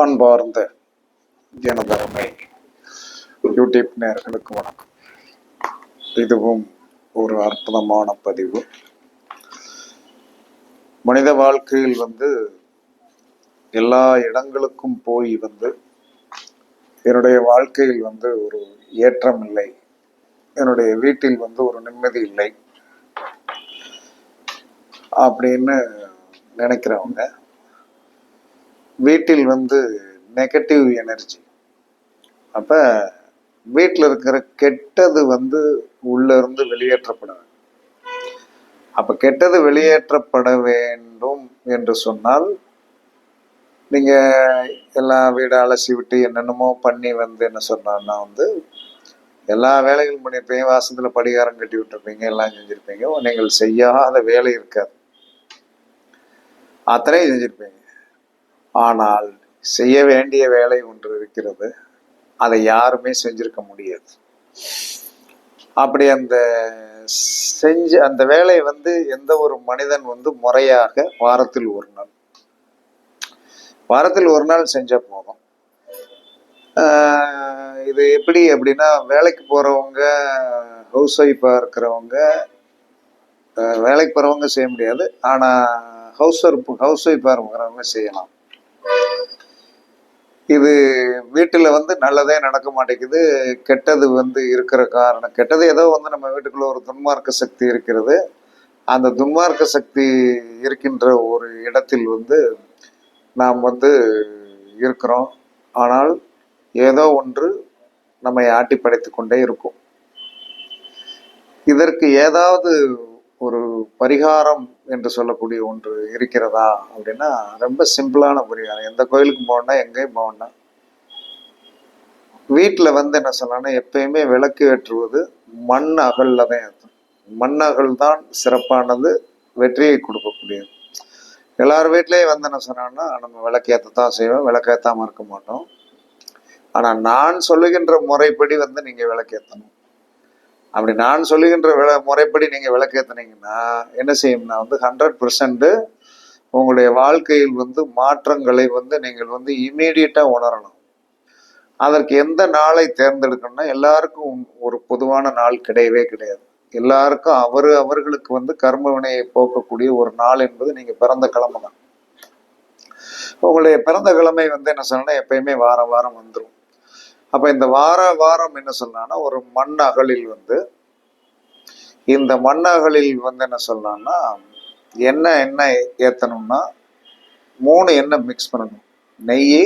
அன்பார்ந்த ஜனதரமை யூடியூப் நேயர்களுக்கு வணக்கம். இதுவும் ஒரு அற்புதமான பதிவு. மனித வாழ்க்கையில் எல்லா இடங்களுக்கும் போய் என்னுடைய வாழ்க்கையில் ஒரு ஏற்றம் இல்லை, என்னுடைய வீட்டில் ஒரு நிம்மதி இல்லை அப்படின்னு நினைக்கிறவங்க, வீட்டில் நெகட்டிவ் எனர்ஜி, அப்ப வீட்டில் இருக்கிற கெட்டது உள்ள இருந்து வெளியேற்றப்பட வேண்டும். அப்ப கெட்டது வெளியேற்றப்பட வேண்டும் என்று சொன்னால், நீங்க எல்லா வீடை அலசி விட்டு என்னென்னமோ பண்ணி என்ன சொன்னா எல்லா வேலைகளும் பண்ணியிருப்பீங்க, வாசத்துல படிகாரம் கட்டி விட்டுருப்பீங்க, எல்லாம் செஞ்சிருப்பீங்க. நீங்கள் செய்யாத வேலை இருக்காது, அத்தனை செஞ்சிருப்பீங்க. ஆனால் செய்ய வேண்டிய வேலை ஒன்று இருக்கிறது, அதை யாருமே செஞ்சிருக்க முடியாது. அப்படி அந்த வேலை எந்த ஒரு மனிதன் முறையாக வாரத்தில் ஒரு நாள் செஞ்ச போதும். இது எப்படி அப்படின்னா, வேலைக்கு போறவங்க, ஹவுஸ் ஒய்ஃபா இருக்கிறவங்க, வேலைக்கு போறவங்க செய்ய முடியாது. ஆனா ஹவுஸ் ஒய்ஃபா இருக்கிறவங்க செய்யலாம். இது வீட்டுல நல்லதே நடக்க மாட்டேங்குது, கெட்டது இருக்கிற காரணம், கெட்டது ஏதோ நம்ம வீட்டுக்குள்ள ஒரு துன்மார்க்க சக்தி இருக்கிறது. அந்த துன்மார்க்க சக்தி இருக்கின்ற ஒரு இடத்தில் நாம் இருக்கிறோம். ஆனால் ஏதோ ஒன்று நம்மை ஆட்டி படைத்து கொண்டே இருக்கும். இதற்கு ஏதாவது ஒரு பரிகாரம் என்று சொல்லக்கூடிய ஒன்று இருக்கிறதா அப்படின்னா, ரொம்ப சிம்பிளான பரிகாரம். எந்த கோயிலுக்கு போனா, எங்கேயும் போனா, வீட்டுல என்ன சொல்லலாம்னா, எப்பயுமே விளக்கு ஏற்றுவது மண் அகல்ல தான் ஏற்றும். மண் அகல் தான் சிறப்பானது, வெற்றியை கொடுக்கக்கூடியது. எல்லார் வீட்லயும் என்ன சொன்னா, நம்ம விளக்கேற்றத்தான் செய்வோம், விளக்கேற்றாம இருக்க மாட்டோம். ஆனா நான் சொல்லுகின்ற முறைப்படி நீங்க விளக்கேற்றணும். அப்படி நான் சொல்லுகின்ற முறைப்படி நீங்க விளக்கேற்றினீங்கன்னா என்ன செய்யும்னா 100% உங்களுடைய வாழ்க்கையில் மாற்றங்களை நீங்கள் இமீடியட்டா உணரணும். அதற்கு எந்த நாளை தேர்ந்தெடுக்கணும்னா, எல்லாருக்கும் ஒரு பொதுவான நாள் கிடையவே கிடையாது. எல்லாருக்கும் அவர்களுக்கு கர்ம வினையை போக்கக்கூடிய ஒரு நாள் என்பது நீங்க பிறந்த கிழமை தான். உங்களுடைய பிறந்த கிழமை என்ன சொன்னா, எப்பயுமே வாரம் வாரம் வந்துடும். அப்ப இந்த வாரம் என்ன சொன்னா, ஒரு மண் அகலில் இந்த மண் அகலில் என்ன சொல்லலாம்னா, எண்ணெய் ஏற்றணும்னா 3 எண்ணெய் மிக்ஸ் பண்ணணும். நெய்,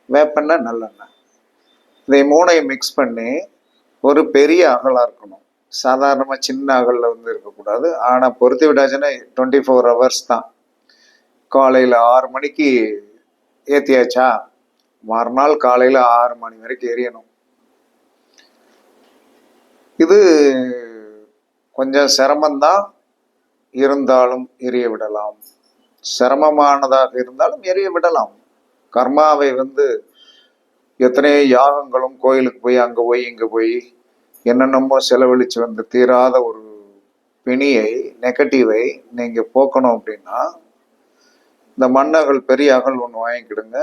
வேப்பெண்ணெய், நல்லெண்ணெய். இதை 3ஐயும் மிக்ஸ் பண்ணி ஒரு பெரிய அகலா இருக்கணும். சாதாரணமா சின்ன அகல்ல இருக்கக்கூடாது. ஆனா பொருத்தி விட்டாச்சுன்னா 24 hours தான். காலையில 6 மணிக்கு ஏத்தியாச்சா, மறுநாள் காலையில 6 மணி வரைக்கும் எரியணும். இது கொஞ்சம் சிரமம்தான், இருந்தாலும் எரிய விடலாம். சிரமமானதாக இருந்தாலும் எரிய விடலாம். கர்மாவை எத்தனையோ யாகங்களும், கோயிலுக்கு போய் அங்க போய் இங்க போய் என்னென்னமோ செலவழிச்சு தீராத ஒரு பிணியை, நெகட்டிவை நீங்க போக்கணும் அப்படின்னா, இந்த மண்ணகல், பெரிய அகல் ஒன்று வாங்கிக்கிடுங்க.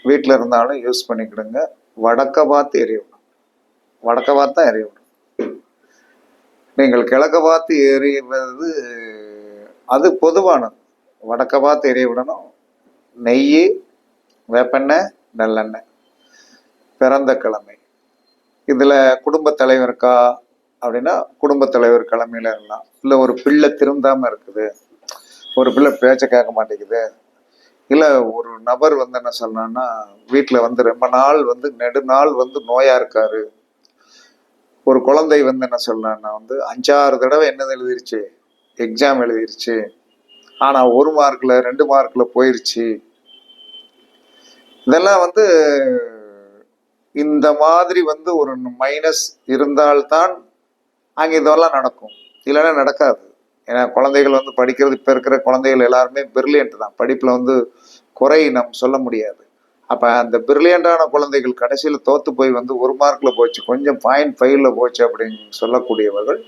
வீட்டில் இருந்தாலும் யூஸ் பண்ணிக்கிடுங்க. வடக்க பார்த்து எரிய விடணும். வடக்க பார்த்து தான் எரிய விடணும். நீங்கள் கிழக்க பார்த்து எரிவது அது பொதுவானது. வடக்க பார்த்து எரிய விடணும். நெய், வேப்பெண்ணெய், நல்லெண்ணெய். பிறந்த கிழமை. இதுல குடும்ப தலைவருக்கா அப்படின்னா, குடும்ப தலைவர் கிழமையில இருக்கலாம். இல்லை ஒரு பிள்ளை திருந்தாம இருக்குது, ஒரு பிள்ளை பேச்ச கேட்க மாட்டேங்குது, இல்லை ஒரு நபர் என்ன சொன்னான்னா, வீட்டில் ரொம்ப நாள் நெடுநாள் நோயா இருக்காரு, ஒரு குழந்தை என்ன சொல்லலான்னா 5-6 தடவை என்ன எழுதிருச்சு, எக்ஸாம் எழுதிருச்சு, ஆனா 1 மார்க்ல 2 மார்க்ல போயிருச்சு. இதெல்லாம் இந்த மாதிரி ஒரு மைனஸ் இருந்தால்தான் அங்கே இதெல்லாம் நடக்கும், இல்லைன்னா நடக்காது. ஏன்னா குழந்தைகள் படிக்கிறது, இப்ப இருக்கிற குழந்தைகள் எல்லாருமே பிரில்லியன்ட் தான். படிப்புல குறை நம்ம சொல்ல முடியாது. அப்ப அந்த பிரில்லியண்டான குழந்தைகள் கடைசியில தோத்து போய் 1 மார்க்ல போச்சு, கொஞ்சம் 0.5ல போச்சு அப்படின்னு சொல்லக்கூடியவர்கள்,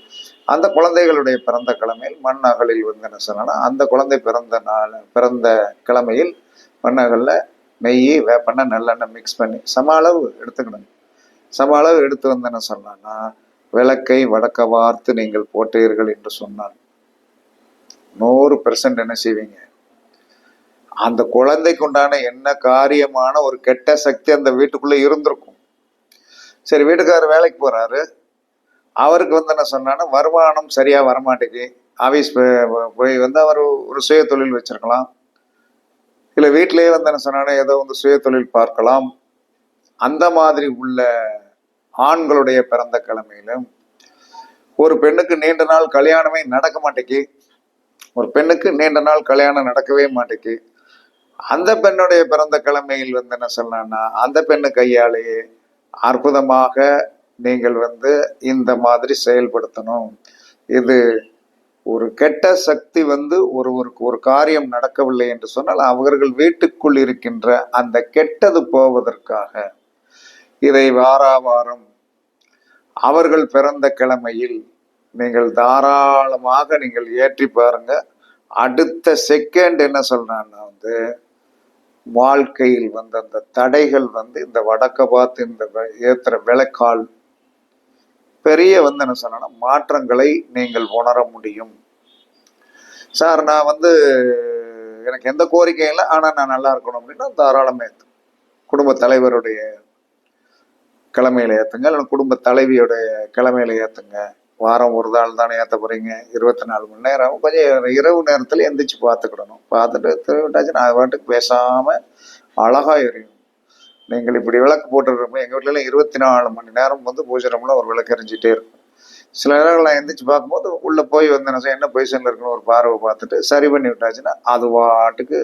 அந்த குழந்தைகளுடைய பிறந்த கிழமையில் மண் அகலில் என்ன சொன்னா, அந்த குழந்தை பிறந்த கிழமையில் மண் அகல்ல நெய் வேப்பெண்ணெய் நல்லெண்ணெய் மிக்ஸ் பண்ணி சம அளவு எடுத்துக்கணுங்க. சம அளவு எடுத்து வந்து என்ன சொன்னான்னா, விளக்கை வடக்க வார்த்து நீங்கள் போட்டீர்கள் என்று சொன்னால் 100% என்ன செய்வீங்க, அந்த குழந்தைக்கு உண்டான என்ன காரியமான ஒரு கெட்ட சக்தி அந்த வீட்டுக்குள்ள இருந்திருக்கும். சரி, வீட்டுக்காரர் வேலைக்கு போறாரு, அவருக்கு வந்து என்ன சொன்னான்னா வருமானம் சரியா வரமாட்டேங்குது. ஆபீஸ் போய் வந்து அவர் ஒரு சுய தொழில் வச்சிருக்கலாம், இல்ல வீட்டிலேயே வந்து என்ன சொன்னான்னா ஏதோ வந்து சுய தொழில் பார்க்கலாம். அந்த மாதிரி உள்ள ஆண்களுடைய பிறந்த கிழமையிலும் ஒரு பெண்ணுக்கு நீண்ட நாள் கல்யாணமே நடக்க மாட்டேங்குது, ஒரு பெண்ணுக்கு நீண்ட நாள் கல்யாணம் நடக்கவே மாட்டேங்குது. அந்த பெண்ணுடைய பிறந்த கிழமையில் வந்து என்ன சொல்லலாம்னா அந்த பெண்ணு கையாலேயே அற்புதமாக நீங்கள் வந்து இந்த மாதிரி செயல்படுத்தணும். இது ஒரு கெட்ட சக்தி வந்து ஒருவருக்கு ஒரு காரியம் நடக்கவில்லை என்று சொன்னால் அவர்கள் வீட்டுக்குள் இருக்கின்ற அந்த கெட்டது போவதற்காக இதை வாராவாரம் அவர்கள் பிறந்த கிழமையில் நீங்கள் தாராளமாக நீங்கள் ஏற்றி பாருங்க. அடுத்த செகண்ட் என்ன சொல்றான்னா வந்து வாழ்க்கையில் வந்து அந்த தடைகள் வந்து இந்த வடக்க பார்த்து இந்த ஏத்துற விளக்கால் பெரிய வந்து என்ன சொன்னா மாற்றங்களை நீங்கள் உணர முடியும். சார் நான் வந்து எனக்கு எந்த கோரிக்கையும் இல்லை, ஆனா நான் நல்லா இருக்கணும் அப்படின்னா தாராளமே ஏத்து. குடும்ப தலைவருடைய கிழமையில ஏத்துங்க, இல்லை குடும்ப தலைவியுடைய கிழமையில ஏத்துங்க. வாரம் ஒரு நாள் தானே ஏற்ற போறீங்க, 24 மணி நேரம் கொஞ்சம் இரவு நேரத்துல எந்திரிச்சு பார்த்துக்கிடணும். பார்த்துட்டு திருவிட்டாச்சு நான் பாட்டுக்கு பேசாம அழகா எரியும். நீங்கள் இப்படி விளக்கு போட்டுருப்போம். எங்க வீட்டுல 24 மணி நேரம் வந்து பூஜை ரூம்ல ஒரு விளக்கு எரிஞ்சிட்டே இருக்கும். சில நேரங்கள் நான் எந்திரிச்சு பார்க்கும்போது உள்ள போய் வந்து என்ன பொசிஷன்ல இருக்குன்னு ஒரு பார்வை பார்த்துட்டு சரி பண்ணி விட்டாச்சுன்னா அது பாட்டுக்கு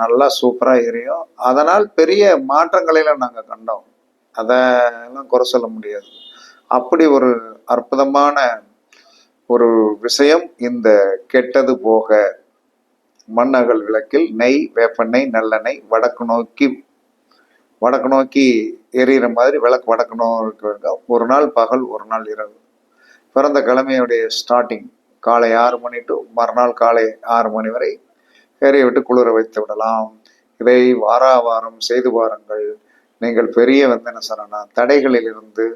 நல்லா சூப்பரா எரியும். அதனால் பெரிய மாற்றங்களை எல்லாம் நாங்க கண்டோம், அதெல்லாம் குறை சொல்ல முடியாது. அப்படி ஒரு அற்புதமான ஒரு விஷயம் இந்த கெட்டது போக மண்ணகல் விளக்கில் நெய் வேப்பெண்ணெய் நல்லெண்ணெய் வடக்கு நோக்கி எரியிற மாதிரி விளக்கு வடக்கு நோக்கி ஒரு நாள் பகல் ஒரு நாள் இரவு. பிறந்த கிழமையுடைய ஸ்டார்டிங் காலை 6 மணி டு மறுநாள் காலை 6 மணி வரை எரிய விட்டு குளிர வைத்து விடலாம். இதை வாராவாரம் செய்து பாருங்கள். நீங்கள் பெரிய வந்து என்ன சொன்னா தடைகளில் இருந்து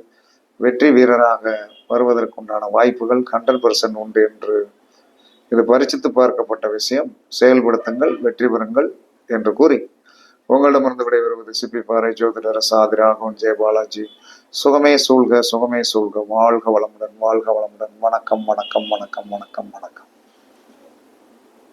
வெற்றி வீரராக வருவதற்குண்டான வாய்ப்புகள் 100% உண்டு என்று இது பரிசித்து பார்க்கப்பட்ட விஷயம். செயல்படுத்துங்கள், வெற்றி பெறுங்கள் என்று கூறி உங்களிடமிருந்து விடைபெறுவது சிப்பி பாறை ஜோதிடர் சாதி ராகவன் ஜெயபாலாஜி. சுகமே சூழ்க, சுகமே சூழ்க. வாழ்க வளமுடன், வாழ்க வளமுடன். வணக்கம், வணக்கம், வணக்கம், வணக்கம், வணக்கம்.